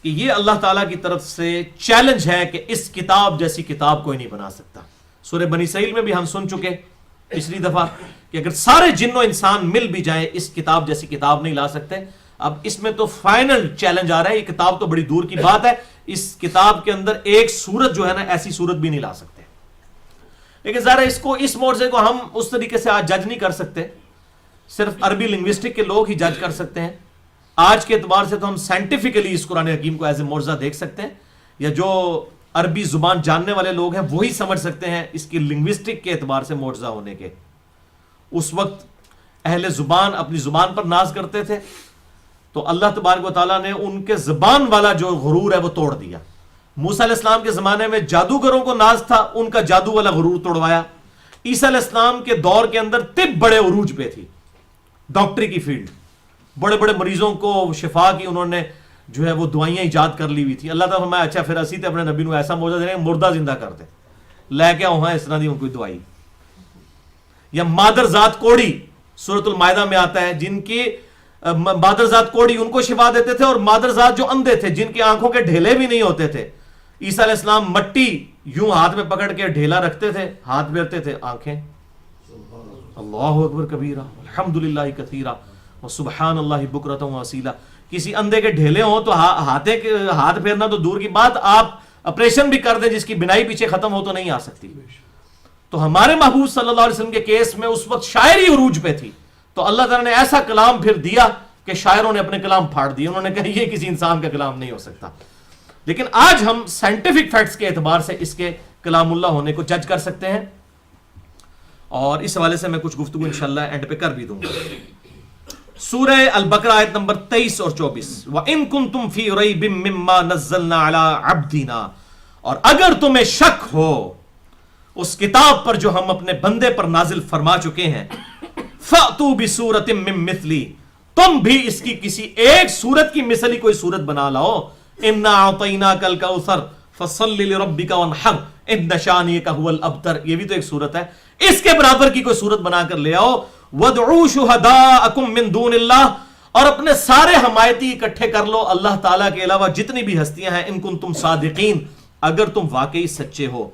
کہ یہ اللہ تعالیٰ کی طرف سے چیلنج ہے کہ اس کتاب جیسی کتاب کوئی نہیں بنا سکتا. سورہ بنی اسرائیل میں بھی ہم سن چکے پچھلی دفعہ کہ اگر سارے جن و انسان مل بھی جائیں اس کتاب جیسی کتاب نہیں لا سکتے. اب اس میں تو فائنل چیلنج آ رہا ہے. یہ کتاب تو بڑی دور کی بات ہے, اس کتاب کے اندر ایک سورت جو ہے نا ایسی سورت بھی نہیں لا سکتے. لیکن ظاہر ہے اس معجزے کو ہم اس طریقے سے آج جج نہیں کر سکتے, صرف عربی لنگوسٹک کے لوگ ہی جج کر سکتے ہیں. آج کے اعتبار سے تو ہم سائنٹیفکلی اس قرآن حکیم کو ایز اے معجزہ دیکھ سکتے ہیں, یا جو عربی زبان جاننے والے لوگ ہیں وہی سمجھ سکتے ہیں اس کی لنگوسٹک کے اعتبار سے معجزہ ہونے کے. اس وقت اہل زبان اپنی زبان پر ناز کرتے تھے تو اللہ تبارک و تعالیٰ نے ان کے زبان والا جو غرور ہے وہ توڑ دیا. موسیٰ علیہ السلام کے زمانے میں جادوگروں کو ناز تھا, ان کا جادو والا غرور توڑوایا. عیسیٰ علیہ السلام کے دور کے اندر طب بڑے عروج پہ تھی, ڈاکٹری کی فیلڈ, بڑے بڑے مریضوں کو شفا کی انہوں نے جو ہے وہ دوائیاں ایجاد کر لی ہوئی تھی. اللہ تعالیٰ فرمایا اچھا پھر اسی تے اپنے نبی کو ایسا معجزہ دینے مردہ زندہ کر دے, لے کے آؤ ہاں اس طرح دی کوئی دوائی. یا مادر ذات کوڑی سورۃ المائدہ میں آتا ہے, جن کی مادر ذات کوڑی ان کو شفا دیتے تھے, اور مادر ذات جو اندھے تھے جن کی آنکھوں کے ڈھیلے بھی نہیں ہوتے تھے, عیسیٰ علیہ السلام مٹی یوں ہاتھ میں پکڑ کے ڈھیلا رکھتے تھے, ہاتھ پھیرتے تھے, آنکھیں. اللہ اکبر کبیرہ الحمدللہ کثیرہ وسبحان اللہ بکرۃ واصیلہ. کسی اندھے کے ڈھیلے ہوں تو ہاتھ پھیرنا تو دور کی بات, آپ آپریشن بھی کر دیں جس کی بینائی پیچھے ختم ہو تو نہیں آ سکتی. تو ہمارے محبوب صلی اللہ علیہ وسلم کے کیس میں اس وقت شاعری عروج پہ تھی, تو اللہ تعالیٰ نے ایسا کلام پھر دیا کہ شاعروں نے اپنے کلام پھاڑ دیے. انہوں نے کہا یہ کسی انسان کا کلام نہیں ہو سکتا. لیکن آج ہم سائنٹیفک فیکٹس کے اعتبار سے اس کے کلام اللہ ہونے کو جج کر سکتے ہیں, اور اس حوالے سے میں کچھ گفتگو انشاءاللہ اینڈ پہ کر بھی دوں گا. سورہ البقرہ آیت نمبر 23 اور 24, وَإِن كُنتُمْ فِي رَيْبٍ مِّمَّا نَزَّلْنَا عَلَىٰ عَبْدِنَا, اور اگر تمہیں شک ہو اس کتاب پر جو ہم اپنے بندے پر نازل فرما چکے ہیں, فَأْتُوا بِسُورَةٍ مِّن مِّثْلِهِ, تم بھی اس کی کسی ایک سورت کی مثل ہی کوئی سورت بنا لاؤ. اِنَّا أَعْطَيْنَاكَ الْكَوْثَرَ فَصَلِّ لِرَبِّكَ وَانْحَرْ إِنَّ شَانِئَكَ هُوَ الْأَبْتَرُ, یہ بھی تو ایک سورت ہے, اس کے برابر کی کوئی سورت بنا کر لے آؤ. وَادْعُوا شُهَدَاءَكُم مِّن دُونِ اللَّهِ, اور اپنے سارے حمایتی اکٹھے کر لو اللہ تعالیٰ کے علاوہ جتنی بھی ہستیاں ہیں, ان کنتم صادقین, اگر تم واقعی سچے ہو.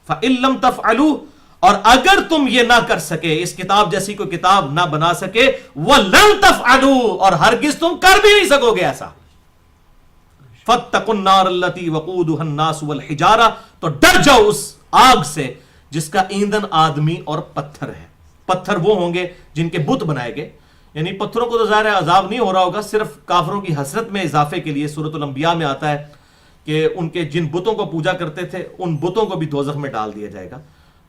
فَإِن لَّمْ تَفْعَلُوا, اور اگر تم یہ نہ کر سکے, اس کتاب جیسی کوئی کتاب نہ بنا سکے, وَلَن تَفْعَلُوا, اور ہرگز تم کر بھی نہیں سکو گے ایسا. فَاتَّقُوا النَّارَ الَّتِي وَقُودُهَا النَّاسُ وَالْحِجَارَةُ, تو ڈر جاؤ اس آگ سے جس کا ایندھن آدمی اور پتھر ہے. پتھر وہ ہوں گے جن کے بت بنائے گئے, یعنی پتھروں کو تو ظاہر عذاب نہیں ہو رہا ہوگا, صرف کافروں کی حسرت میں اضافے کے لیے سورۃ الانبیاء میں آتا ہے کہ ان کے جن بتوں کو پوجا کرتے تھے ان بتوں کو بھی دوزخ میں ڈال دیا جائے گا.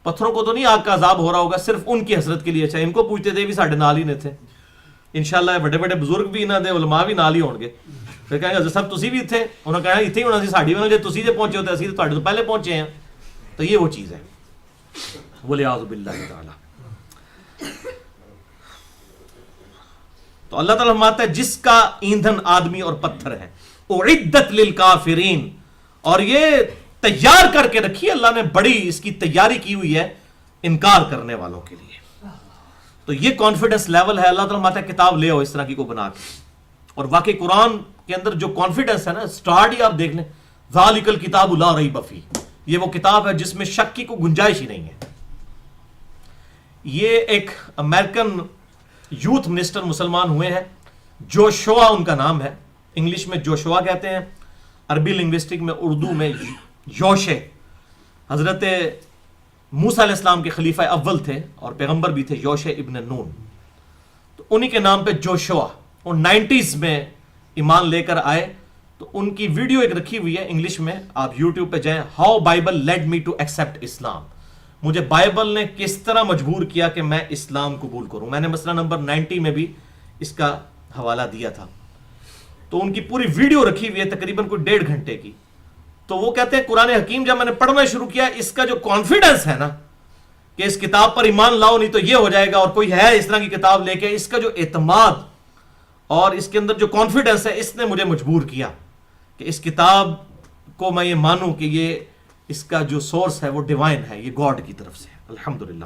پتھروں کو تو نہیں آگ کا عذاب ہو رہا ہوگا, صرف ان کی حسرت کے لیے. اچھا ان کو پوچھتے تھے بھی ساڈے نال ہی نے تھے, انشاءاللہ بڑے بڑے بزرگ بھی انہاں دے علماء بھی نال ہی ہون گے. پھر کہیں گے صاحب تسی بھی تھے, انہوں نے کہا اتنے ہی ہونا سی ساڈی وجہ تسی جے پہنچے ہوتے اسی تو تواڈے تو پہلے پہنچے ہیں. تو یہ وہ چیز ہے, ولیعوذ باللہ تعالی. تو اللہ تعالیٰ فرماتا ہے جس کا ایندھن آدمی اور پتھر ہے, اعدت للکافرین, اور یہ تیار کر کے رکھی اللہ نے, بڑی اس کی تیاری کی ہوئی ہے انکار کرنے والوں کے لیے. تو یہ کانفیڈنس لیول ہے. اللہ تعالیٰ فرماتا ہے کتاب لے آؤ اس طرح کی کو بنا کے. اور واقعی قرآن کے اندر جو کانفیڈنس ہے نا, سٹارٹ ہی آپ دیکھ لیں, ذالک الکتاب لا ریب فیہ, یہ وہ کتاب ہے جس میں شک کی کوئی گنجائش ہی نہیں ہے. یہ ایک امریکن یوتھ منسٹر مسلمان ہوئے ہیں, جوشوا ان کا نام ہے, انگلش میں جوشوا کہتے ہیں, عربی لنگوسٹک میں, اردو میں یوشے. حضرت موسیٰ علیہ السلام کے خلیفہ اول تھے اور پیغمبر بھی تھے, یوشے ابن نون, تو انہی کے نام پہ جوشوا. اور 90s میں ایمان لے کر آئے. تو ان کی ویڈیو ایک رکھی ہوئی ہے انگلش میں, آپ یوٹیوب پہ جائیں, how Bible led me to accept Islam, مجھے بائبل نے کس طرح مجبور کیا کہ میں اسلام قبول کروں. میں نے مسئلہ نمبر 90 میں بھی اس کا حوالہ دیا تھا. تو ان کی پوری ویڈیو رکھی ہوئی ہے تقریباً کوئی 1.5 گھنٹے کی. تو وہ کہتے ہیں قرآن حکیم جب میں نے پڑھنا شروع کیا, اس کا جو کانفیڈنس ہے نا کہ اس کتاب پر ایمان لاؤ نہیں تو یہ ہو جائے گا, اور کوئی ہے اس طرح کی کتاب لے کے, اس کا جو اعتماد اور اس کے اندر جو کانفیڈنس ہے, اس نے مجھے مجبور کیا کہ اس کتاب کو میں یہ مانوں کہ یہ اس کا جو سورس ہے وہ ڈیوائن ہے, یہ گاڈ کی طرف سے ہے. الحمدللہ.